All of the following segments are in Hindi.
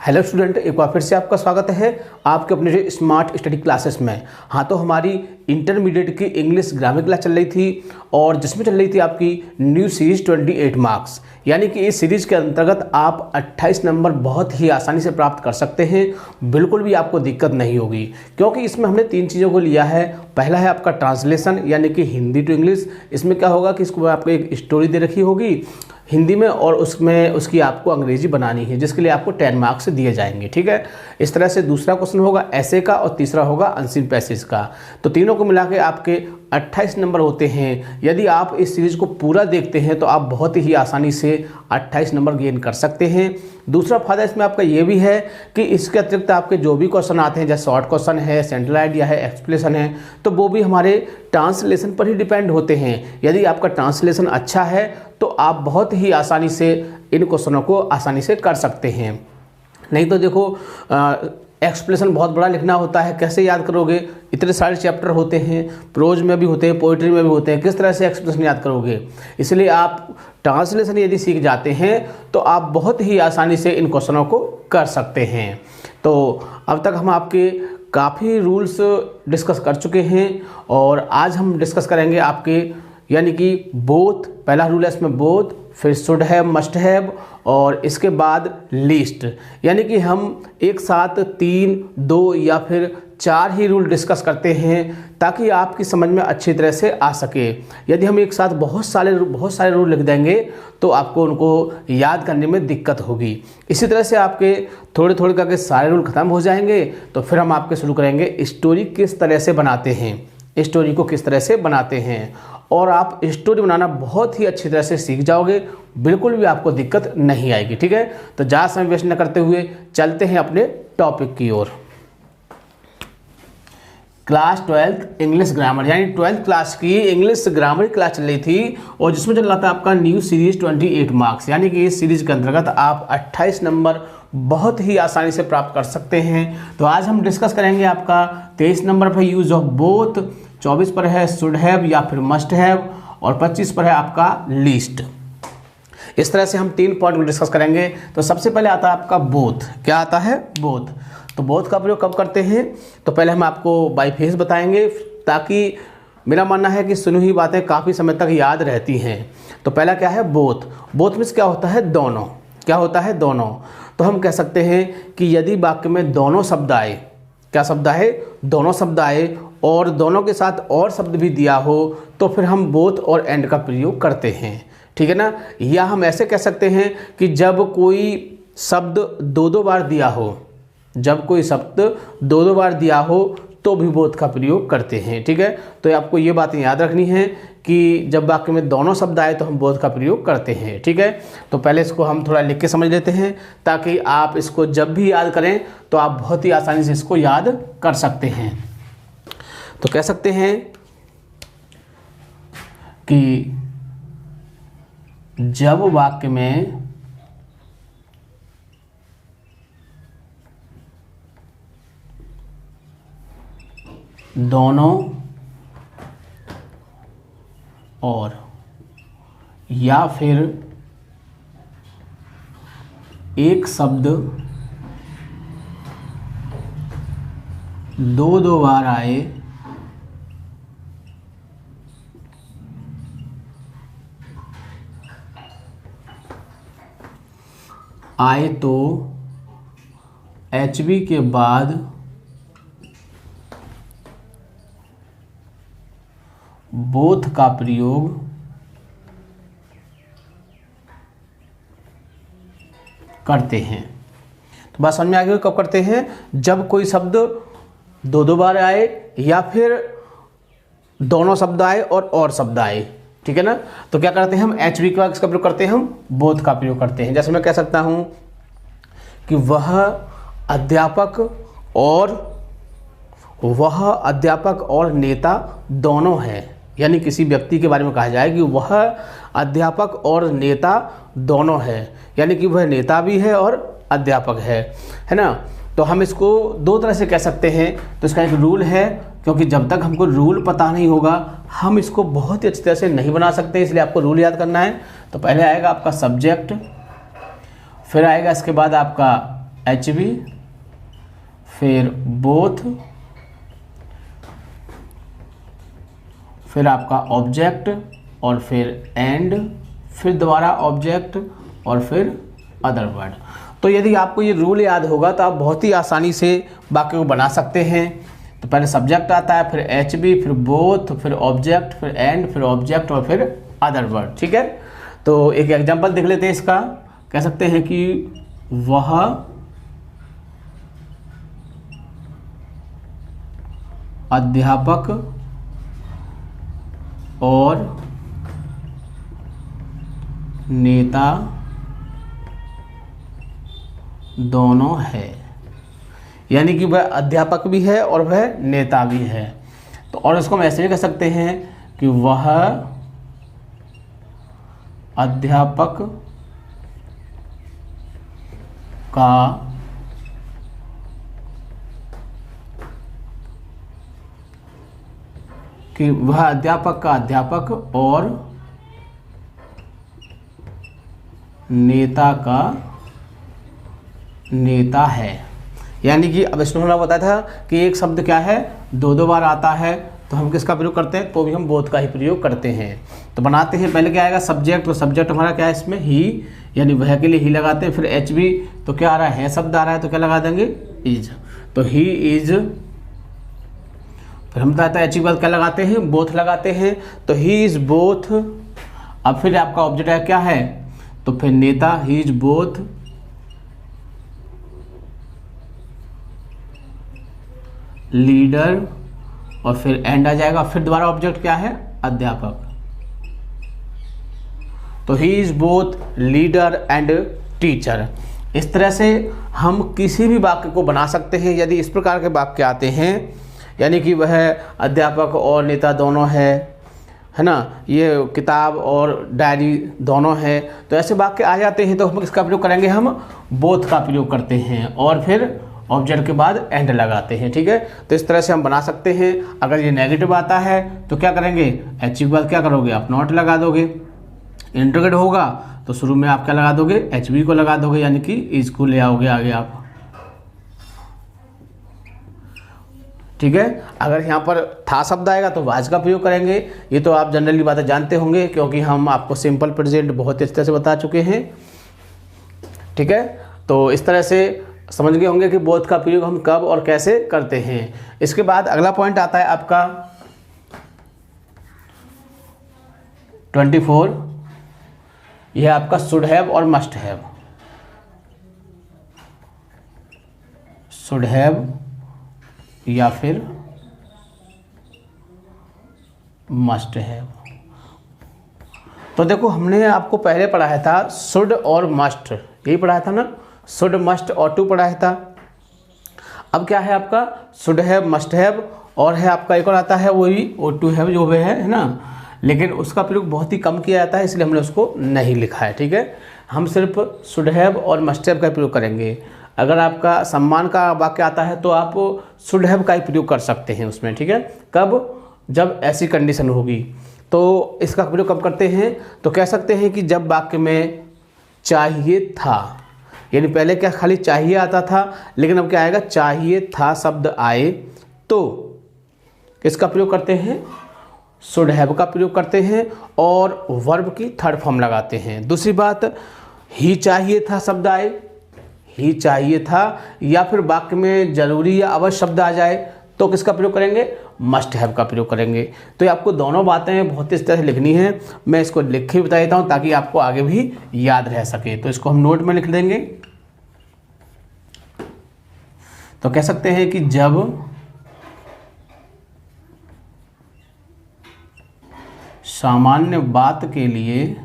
हेलो स्टूडेंट, एक बार फिर से आपका स्वागत है आपके अपने जो स्मार्ट स्टडी क्लासेस में। हाँ, तो हमारी इंटरमीडिएट की इंग्लिश ग्रामर क्लास चल रही थी और जिसमें चल रही थी आपकी न्यू सीरीज 28 मार्क्स, यानी कि इस सीरीज़ के अंतर्गत आप 28 नंबर बहुत ही आसानी से प्राप्त कर सकते हैं। बिल्कुल भी आपको दिक्कत नहीं होगी, क्योंकि इसमें हमने 3 चीज़ों को लिया है। पहला है आपका ट्रांसलेशन, यानी कि हिंदी टू इंग्लिश। इसमें क्या होगा कि इसको आपको एक स्टोरी दे रखी होगी हिंदी में और उसमें उसकी आपको अंग्रेजी बनानी है, जिसके लिए आपको 10 मार्क्स दिए जाएंगे। ठीक है, इस तरह से दूसरा क्वेश्चन होगा ऐसे का और तीसरा होगा अनसीन पैसेज का। तो तीनों को मिला के आपके 28 नंबर होते हैं। यदि आप इस सीरीज़ को पूरा देखते हैं तो आप बहुत ही आसानी से 28 नंबर गेन कर सकते हैं। दूसरा फायदा इसमें आपका ये भी है कि इसके अतिरिक्त आपके जो भी क्वेश्चन आते हैं, जैसे शॉर्ट क्वेश्चन है, सेंट्रल आइडिया है, एक्सप्लेनेशन है, तो वो भी हमारे ट्रांसलेशन पर ही डिपेंड होते हैं। यदि आपका ट्रांसलेशन अच्छा है तो आप बहुत ही आसानी से इन क्वेश्चनों को आसानी से कर सकते हैं। नहीं तो देखो, एक्सप्लेनेशन बहुत बड़ा लिखना होता है, कैसे याद करोगे? इतने सारे चैप्टर होते हैं, प्रोज में भी होते हैं, पोइट्री में भी होते हैं, किस तरह से एक्सप्लेनेशन याद करोगे? इसलिए आप ट्रांसलेशन यदि सीख जाते हैं तो आप बहुत ही आसानी से इन क्वेश्चनों को कर सकते हैं। तो अब तक हम आपके काफ़ी रूल्स डिस्कस कर चुके हैं और आज हम डिस्कस करेंगे आपके, यानी कि बोथ। पहला रूल है इसमें बोथ, फिर शुड हैव, मस्ट हैव और इसके बाद लिस्ट। यानी कि हम एक साथ 3, 2 या फिर 4 ही रूल डिस्कस करते हैं ताकि आपकी समझ में अच्छी तरह से आ सके। यदि हम एक साथ बहुत सारे रूल लिख देंगे तो आपको उनको याद करने में दिक्कत होगी। इसी तरह से आपके थोड़े थोड़े करके सारे रूल ख़त्म हो जाएंगे तो फिर हम आपके शुरू करेंगे स्टोरी किस तरह से बनाते हैं, स्टोरी को किस तरह से बनाते हैं, और आप स्टोरी बनाना बहुत ही अच्छी तरह से सीख जाओगे। बिल्कुल भी आपको दिक्कत नहीं आएगी। ठीक है, तो ज़्यादा समय वेस्ट न करते हुए चलते हैं अपने टॉपिक की ओर। क्लास 12 इंग्लिश ग्रामर, यानी 12th क्लास की इंग्लिश ग्रामर क्लास चल रही थी और जिसमें चल रहा था आपका न्यू सीरीज 28 मार्क्स, यानी कि इस सीरीज के अंतर्गत आप 28 नंबर बहुत ही आसानी से प्राप्त कर सकते हैं। तो आज हम डिस्कस करेंगे आपका 23 नंबर पर यूज ऑफ बोथ, 24 पर है शुड हैव या फिर मस्ट हैव और 25 पर है आपका लिस्ट। इस तरह से हम 3 पॉइंट को डिस्कस करेंगे। तो सबसे पहले आता है आपका बोथ। क्या आता है? बोथ। तो बोथ का प्रयोग कब करते हैं? तो पहले हम आपको बाय फेस बताएंगे, ताकि मेरा मानना है कि सुनी हुई बातें काफ़ी समय तक याद रहती हैं। तो पहला क्या है? बोथ। बोथ मीन्स क्या होता है? दोनों। क्या होता है? दोनों। तो हम कह सकते हैं कि यदि वाक्य में दोनों शब्द आए, क्या शब्द आए? दोनों शब्द आए और दोनों के साथ और शब्द भी दिया हो तो फिर हम बोथ और एंड का प्रयोग करते हैं। ठीक है ना? या हम ऐसे कह सकते हैं कि जब कोई शब्द 2-2 बार दिया हो, जब कोई शब्द 2-2 बार दिया हो तो भी बोथ का प्रयोग करते हैं। ठीक है, तो आपको ये बातें याद रखनी है कि जब वाक्य में दोनों शब्द आए तो हम बोथ का प्रयोग करते हैं। ठीक है, तो पहले इसको हम थोड़ा लिख के समझ लेते हैं ताकि आप इसको जब भी याद करें तो आप बहुत ही आसानी से इसको याद कर सकते हैं। तो कह सकते हैं कि जब वाक्य में दोनों और या फिर एक शब्द 2-2 बार आए तो HV के बाद बोथ का प्रयोग करते हैं। तो बात समझ में आ गई? कब करते हैं? जब कोई शब्द 2-2 बार आए या फिर दोनों शब्द आए और शब्द आए। ठीक है ना? तो क्या करते हैं हम? HV का इसका प्रयोग करते हैं, हम बोथ का प्रयोग करते हैं। जैसे मैं कह सकता हूं कि वह अध्यापक और नेता दोनों हैं। यानी किसी व्यक्ति के बारे में कहा जाए कि वह अध्यापक और नेता दोनों है, यानी कि वह नेता भी है और अध्यापक है ना? तो हम इसको 2 तरह से कह सकते हैं। तो इसका एक रूल है, क्योंकि जब तक हमको रूल पता नहीं होगा हम इसको बहुत ही अच्छी तरह से नहीं बना सकते, इसलिए आपको रूल याद करना है। तो पहले आएगा आपका सब्जेक्ट, फिर आएगा इसके बाद आपका एच बी, फिर बोथ, फिर आपका ऑब्जेक्ट और फिर एंड, फिर दोबारा ऑब्जेक्ट और फिर अदर वर्ड। तो यदि आपको ये रूल याद होगा तो आप बहुत ही आसानी से वाक्य को बना सकते हैं। तो पहले सब्जेक्ट आता है, फिर एच बी, फिर बोथ, फिर ऑब्जेक्ट, फिर एंड, फिर ऑब्जेक्ट और फिर अदर वर्ड। ठीक है, तो एक एग्जांपल देख लेते हैं इसका। कह सकते हैं कि वह अध्यापक और नेता दोनों है, यानी कि वह अध्यापक भी है और वह नेता भी है। तो और इसको हम ऐसे भी कह सकते हैं कि वह अध्यापक का अध्यापक और नेता का नेता है। यानी कि अब इसमें हमने बताया था कि एक शब्द क्या है, दो बार आता है, तो हम किसका प्रयोग करते हैं, तो भी हम बोथ का ही प्रयोग करते हैं। तो बनाते हैं, पहले क्या आएगा सब्जेक्ट, तो सब्जेक्ट हमारा क्या है इसमें, ही, यानी वह के लिए ही लगाते हैं। फिर एच बी, तो क्या आ रहा है शब्द आ रहा है, तो क्या लगा देंगे, इज, तो ही इज। फिर हम बताते हैं एच के बाद क्या लगाते हैं, बोथ लगाते हैं, तो ही इज बोथ। अब फिर आपका ऑब्जेक्ट है क्या है, तो फिर नेता, ही इज बोथ लीडर, और फिर एंड आ जाएगा। फिर दोबारा ऑब्जेक्ट क्या है, अध्यापक, तो he is both leader and teacher. इस तरह से हम किसी भी वाक्य को बना सकते हैं। यदि इस प्रकार के वाक्य आते हैं, यानी कि वह अध्यापक और नेता दोनों है ना, ये किताब और डायरी दोनों है, तो ऐसे वाक्य आ जाते हैं तो हम किसका प्रयोग करेंगे, हम बोथ का प्रयोग करते हैं और फिर ऑब्जेक्ट के बाद एंड लगाते हैं। ठीक है, तो इस तरह से हम बना सकते हैं। अगर ये नेगेटिव आता है तो क्या करेंगे, एच के बाद क्या करोगे, आप नॉट लगा दोगे। इंटरोगेट होगा तो शुरू में आप क्या लगा दोगे, एच बी को लगा दोगे, यानी कि इज को ले आओगे आगे आप। ठीक है, अगर यहाँ पर था शब्द आएगा तो वाज का प्रयोग करेंगे। ये तो आप जनरली बातें जानते होंगे, क्योंकि हम आपको सिंपल प्रेजेंट बहुत अच्छी तरह से बता चुके हैं। ठीक है, तो इस तरह से समझ गए होंगे कि बोथ का प्रयोग हम कब और कैसे करते हैं। इसके बाद अगला पॉइंट आता है आपका 24, यह आपका शुड हैव और मस्ट हैव। शुड हैव या फिर मस्ट हैव। तो देखो हमने आपको पहले पढ़ाया था शुड और मस्ट, यही पढ़ाया था ना, शुड मस्ट और टू पढ़ाया था। अब क्या है आपका शुड हैव, मस्ट हैव, और है आपका एक और आता है वही ओ टू हैव जो भी है ना, लेकिन उसका प्रयोग बहुत ही कम किया जाता है, इसलिए हमने उसको नहीं लिखा है। ठीक है, हम सिर्फ शुड हैव और मस्ट हैव का प्रयोग करेंगे। अगर आपका सम्मान का वाक्य आता है तो आप शुड हैव का ही प्रयोग कर सकते हैं उसमें। ठीक है, कब, जब ऐसी कंडीशन होगी। तो इसका प्रयोग कब करते हैं, तो कह सकते हैं कि जब वाक्य में चाहिए था, यानी पहले क्या खाली चाहिए आता था, लेकिन अब क्या आएगा, चाहिए था शब्द आए तो किसका प्रयोग करते हैं, शुड हैव का प्रयोग करते हैं और वर्ब की थर्ड फॉर्म लगाते हैं। दूसरी बात, ही चाहिए था शब्द आए, ही चाहिए था, या फिर वाक्य में जरूरी या अवश्य शब्द आ जाए तो किसका प्रयोग करेंगे, मस्ट हैव का प्रयोग करेंगे। तो ये आपको दोनों बातें बहुत इस तरह से लिखनी है। मैं इसको लिख के बता देता हूँ ताकि आपको आगे भी याद रह सके। तो इसको हम नोट में लिख देंगे। तो कह सकते हैं कि जब सामान्य बात के लिए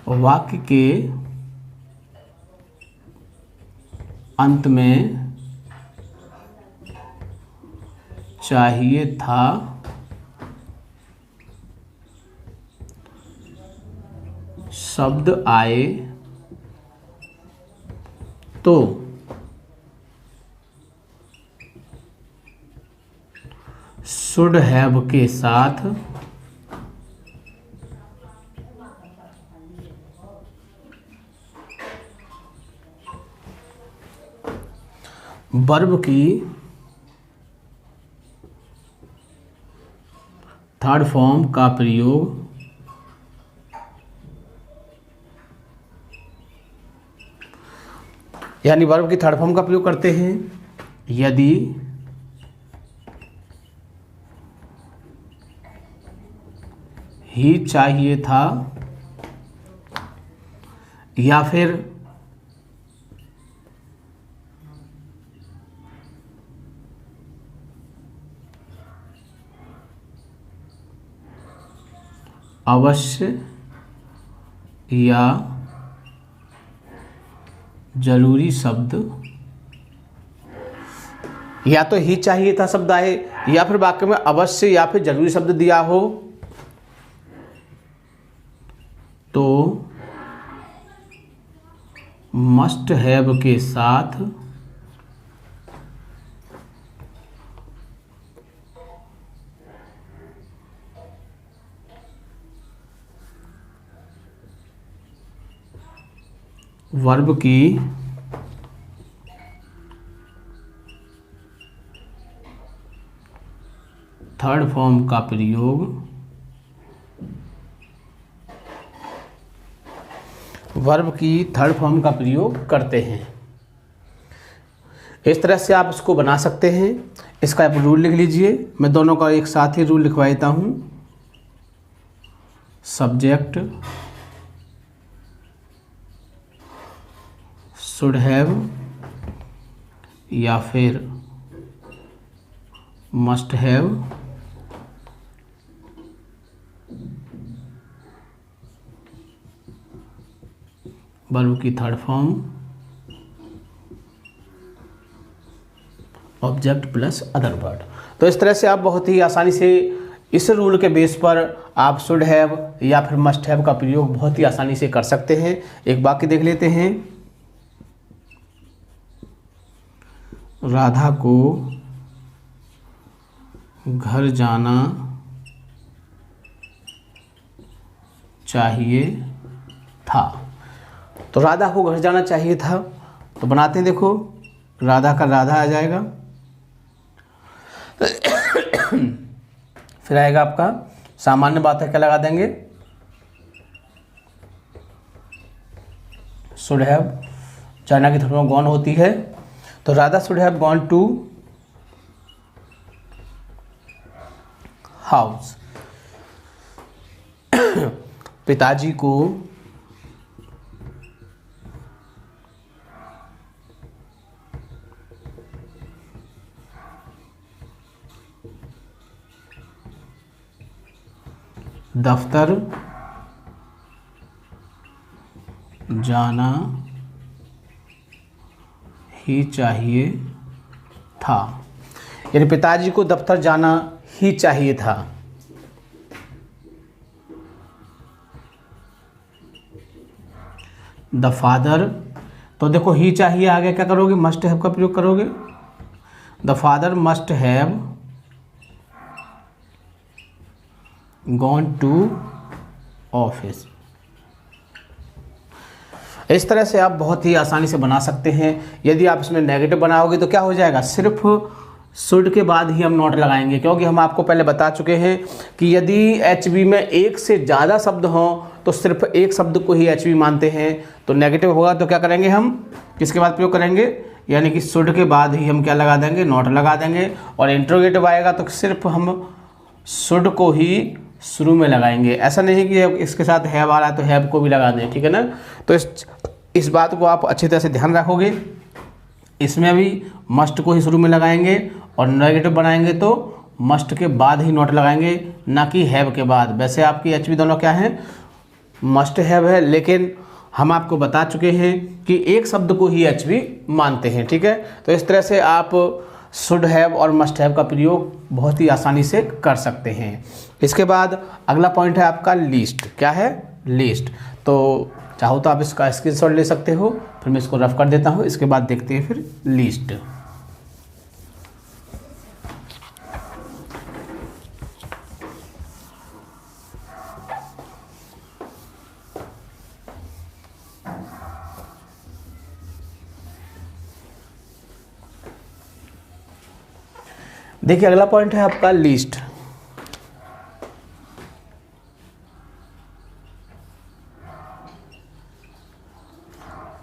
वाक्य के अंत में चाहिए था शब्द आए तो शुड हैव के साथ वर्ब की थर्ड फॉर्म का प्रयोग यानी वर्ब की थर्ड फॉर्म का प्रयोग करते हैं यदि ही चाहिए था या फिर अवश्य या जरूरी शब्द, या तो ही चाहिए था शब्द आए या फिर वाक्य में अवश्य या फिर जरूरी शब्द दिया हो तो मस्ट हैव के साथ वर्ब की थर्ड फॉर्म का प्रयोग वर्ब की थर्ड फॉर्म का प्रयोग करते हैं। इस तरह से आप इसको बना सकते हैं। इसका आप रूल लिख लीजिए। मैं दोनों का एक साथ ही रूल लिखवा देता हूँ। सब्जेक्ट शुड हैव या फिर मस्ट हैव, वर्ब की third form object plus other word. तो इस तरह से आप बहुत ही आसानी से इस रूल के बेस पर आप शुड हैव या फिर मस्ट हैव का प्रयोग बहुत ही आसानी से कर सकते हैं। एक वाक्य देख लेते हैं। राधा को घर जाना चाहिए था। तो राधा को घर जाना चाहिए था, तो बनाते हैं। देखो, राधा का राधा आ जाएगा, फिर आएगा आपका सामान्य बात है, क्या लगा देंगे, शुड हैव। जाना की थर्ड फॉर्म गॉन होती है, तो Radha should have gone to house. पिताजी को दफ्तर जाना ही चाहिए था। यानी पिताजी को दफ्तर जाना ही चाहिए था। द फादर, तो देखो ही चाहिए, आगे क्या करोगे, मस्ट हैव का प्रयोग करोगे। The father must have gone to office. इस तरह से आप बहुत ही आसानी से बना सकते हैं। यदि आप इसमें नेगेटिव बनाओगे तो क्या हो जाएगा, सिर्फ शुड के बाद ही हम नॉट लगाएंगे, क्योंकि हम आपको पहले बता चुके हैं कि यदि एचवी में एक से ज़्यादा शब्द हों तो सिर्फ एक शब्द को ही एचवी मानते हैं। तो नेगेटिव होगा तो क्या करेंगे, हम किसके बाद प्रयोग करेंगे, यानी कि शुड के बाद ही हम क्या लगा देंगे, नॉट लगा देंगे। और इंट्रोगेटिव आएगा तो सिर्फ हम शुड को ही शुरू में लगाएंगे। ऐसा नहीं कि इसके साथ हैव आ रहा है तो हैव को भी लगा दें, ठीक है ना। तो इस बात को आप अच्छी तरह से ध्यान रखोगे। इसमें भी मस्ट को ही शुरू में लगाएंगे और नेगेटिव बनाएंगे तो मस्ट के बाद ही नॉट लगाएंगे, ना कि हैव के बाद। वैसे आपकी एचवी दोनों क्या है, मस्ट हैव है, लेकिन हम आपको बता चुके हैं कि एक शब्द को ही एचवी मानते हैं, ठीक है। तो इस तरह से आप शुड हैव और मस्ट हैव का प्रयोग बहुत ही आसानी से कर सकते हैं। इसके बाद अगला पॉइंट है आपका लिस्ट। क्या है, लिस्ट। तो चाहो तो आप इसका स्क्रीनशॉट ले सकते हो, फिर मैं इसको रफ कर देता हूँ। इसके बाद देखते हैं फिर लिस्ट। देखिए अगला पॉइंट है आपका लिस्ट।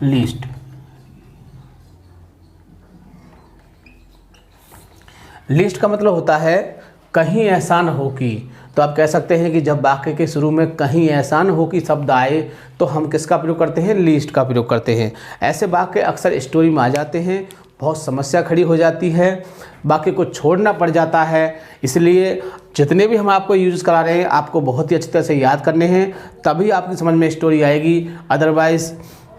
लिस्ट लिस्ट का मतलब होता है कहीं ऐसा न हो कि, तो आप कह सकते हैं कि जब वाक्य के शुरू में कहीं ऐसा न हो कि शब्द आए तो हम किसका प्रयोग करते हैं, लिस्ट का प्रयोग करते हैं। ऐसे वाक्य अक्सर स्टोरी में आ जाते हैं, बहुत समस्या खड़ी हो जाती है, वाक्य को छोड़ना पड़ जाता है। इसलिए जितने भी हम आपको यूज़ करा रहे हैं आपको बहुत ही अच्छी तरह से याद करने हैं, तभी आपकी समझ में स्टोरी आएगी। अदरवाइज़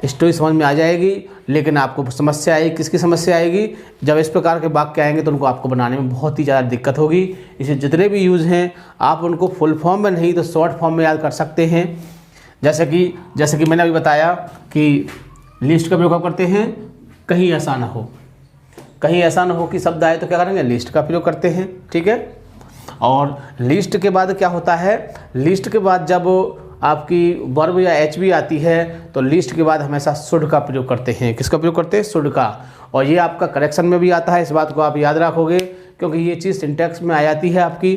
स्टोरी समझ में आ जाएगी लेकिन आपको समस्या आएगी। किसकी समस्या आएगी, जब इस प्रकार के वाक्य आएंगे तो उनको आपको बनाने में बहुत ही ज़्यादा दिक्कत होगी। इसे जितने भी यूज़ हैं आप उनको फुल फॉर्म में नहीं तो शॉर्ट फॉर्म में याद कर सकते हैं। जैसे कि मैंने अभी बताया कि लिस्ट का प्रयोग कब करते हैं, कहीं ऐसा ना हो। कहीं ऐसा ना हो कि शब्द आए तो क्या करेंगे, लिस्ट का प्रयोग करते हैं। ठीक है, और लिस्ट के बाद क्या होता है, लिस्ट के बाद जब आपकी वर्ब या एचवी आती है तो लिस्ट के बाद हमेशा शुड का प्रयोग करते हैं। किसका प्रयोग करते हैं, शुड का। और ये आपका करेक्शन में भी आता है, इस बात को आप याद रखोगे क्योंकि ये चीज़ सिंटैक्स में आ जाती है। आपकी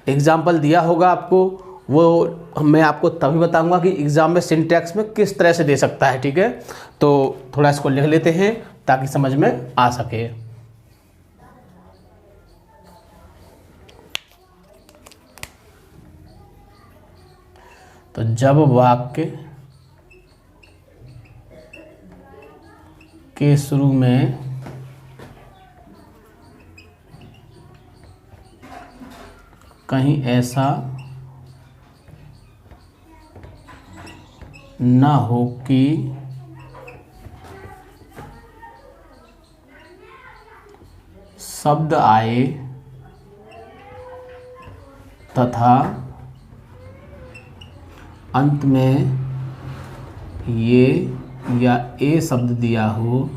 एग्जाम्पल दिया होगा आपको, वो मैं आपको तभी बताऊंगा कि एग्ज़ाम में सिंटैक्स में किस तरह से दे सकता है। ठीक है, तो थोड़ा इसको लिख लेते हैं ताकि समझ में आ सके। तो जब वाक्य के शुरू में कहीं ऐसा ना हो कि शब्द आए तथा अंत में ये या ए शब्द दिया हो,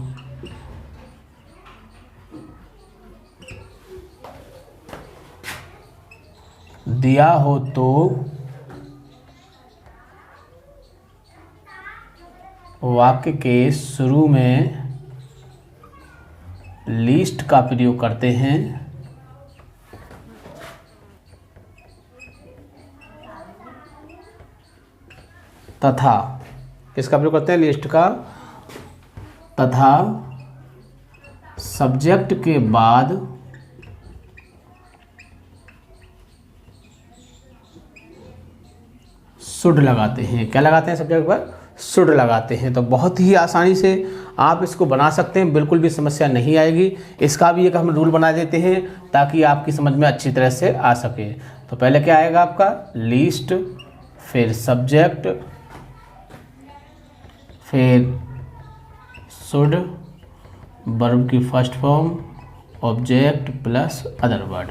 तो वाक्य के शुरू में लिस्ट का प्रयोग करते हैं तथा, किसका प्रयोग करते हैं, लिस्ट का, तथा सब्जेक्ट के बाद शुड लगाते हैं। क्या लगाते हैं, सब्जेक्ट पर शुड लगाते हैं। तो बहुत ही आसानी से आप इसको बना सकते हैं, बिल्कुल भी समस्या नहीं आएगी। इसका भी एक हम रूल बना देते हैं ताकि आपकी समझ में अच्छी तरह से आ सके। तो पहले क्या आएगा आपका, लिस्ट, फिर सब्जेक्ट, फिर शुड, वर्ब की first form, object plus other word.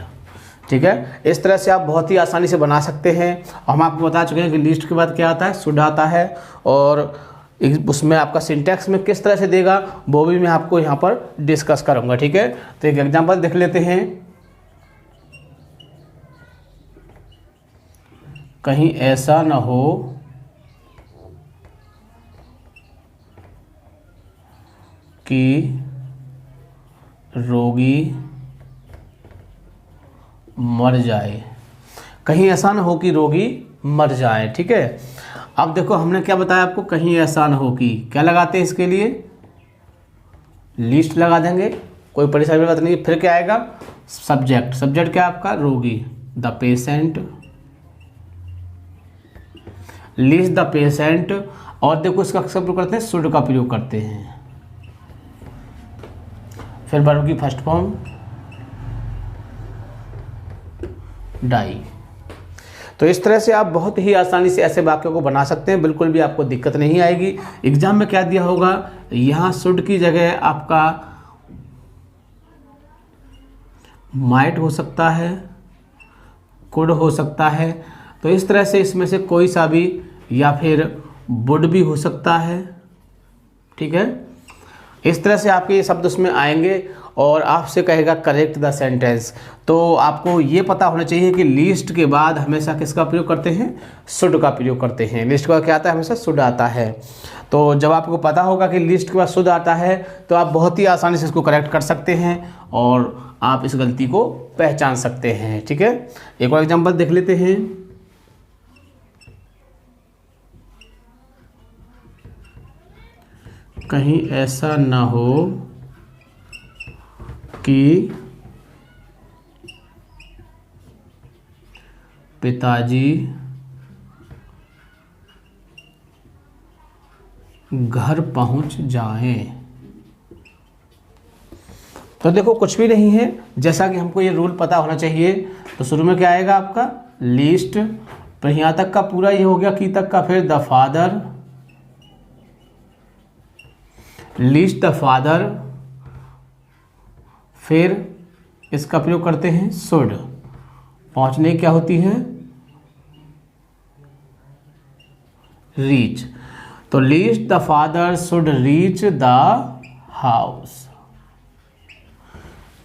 ठीक है, इस तरह से आप बहुत ही आसानी से बना सकते हैं। हम आपको बता चुके हैं कि लिस्ट के बाद क्या आता है, शुड आता है, और उसमें आपका सिंटैक्स में किस तरह से देगा वो भी मैं आपको यहाँ पर डिस्कस करूँगा। ठीक है, तो एक एग्जांपल देख लेते हैं। कहीं ऐसा ना हो कि रोगी मर जाए। कहीं ऐसा ना हो कि रोगी मर जाए। ठीक है, अब देखो हमने क्या बताया आपको, कहीं ऐसा ना हो कि, क्या लगाते हैं इसके लिए, लिस्ट लगा देंगे, कोई परेशानी की बात नहीं। फिर क्या आएगा, सब्जेक्ट, सब्जेक्ट क्या आपका, रोगी, the patient, list the patient, और देखो इसका अक्सर प्रयोग करते हैं, शुड का प्रयोग करते हैं। फिर वर्ब की फर्स्ट फॉर्म, डाई। तो इस तरह से आप बहुत ही आसानी से ऐसे वाक्यों को बना सकते हैं, बिल्कुल भी आपको दिक्कत नहीं आएगी। एग्जाम में क्या दिया होगा, यहाँ शुड की जगह आपका माइट हो सकता है, कुड हो सकता है। तो इस तरह से इसमें से कोई सा भी, या फिर वुड भी हो सकता है। ठीक है, इस तरह से आपके ये शब्द उसमें आएंगे और आपसे कहेगा करेक्ट द सेंटेंस। तो आपको ये पता होना चाहिए कि लिस्ट के बाद हमेशा किसका प्रयोग करते हैं, शुड का प्रयोग करते हैं। लिस्ट के बाद क्या आता है, हमेशा शुड आता है। तो जब आपको पता होगा कि लिस्ट के बाद शुड आता है तो आप बहुत ही आसानी से इसको करेक्ट कर सकते हैं और आप इस गलती को पहचान सकते हैं। ठीक है, एक और एग्जांपल देख लेते हैं। कहीं ऐसा ना हो कि पिताजी घर पहुंच जाएं। तो देखो कुछ भी नहीं है, जैसा कि हमको ये रूल पता होना चाहिए। तो शुरू में क्या आएगा आपका लिस्ट, तो यहाँ तक का पूरा ये हो गया की तक का, फिर the father, list the father, फिर इसका प्रयोग करते हैं शुड, पहुंचने क्या होती है रीच। तो list the father should reach the house.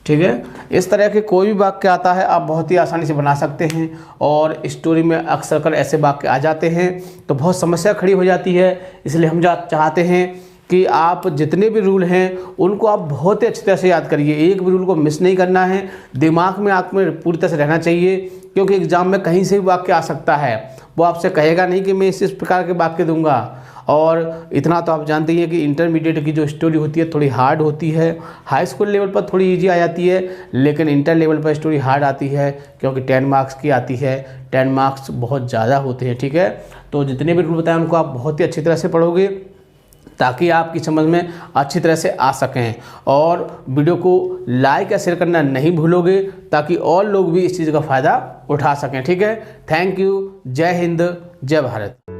ठीक है, इस तरह के कोई भी वाक्य आता है आप बहुत ही आसानी से बना सकते हैं। और स्टोरी में अक्सर कर ऐसे वाक्य आ जाते हैं तो बहुत समस्या खड़ी हो जाती है। इसलिए हम चाहते हैं कि आप जितने भी रूल हैं उनको आप बहुत ही अच्छी तरह से याद करिए, एक भी रूल को मिस नहीं करना है, दिमाग में आप में पूरी तरह से रहना चाहिए। क्योंकि एग्जाम में कहीं से भी वाक्य आ सकता है, वो आपसे कहेगा नहीं कि मैं इस प्रकार के वाक्य दूंगा। और इतना तो आप जानते ही हैं कि इंटरमीडिएट की जो स्टोरी होती है थोड़ी हार्ड होती है, हाई स्कूल लेवल पर थोड़ी इजी आ जाती है, लेकिन इंटर लेवल पर स्टोरी हार्ड आती है क्योंकि 10 मार्क्स की आती है, 10 मार्क्स बहुत ज़्यादा होते हैं। ठीक है, तो जितने भी रूल बताएं उनको आप बहुत ही अच्छी तरह से पढ़ोगे ताकि आपकी समझ में अच्छी तरह से आ सकें। और वीडियो को लाइक या शेयर करना नहीं भूलोगे ताकि और लोग भी इस चीज़ का फ़ायदा उठा सकें। ठीक है, थैंक यू, जय हिंद, जय भारत।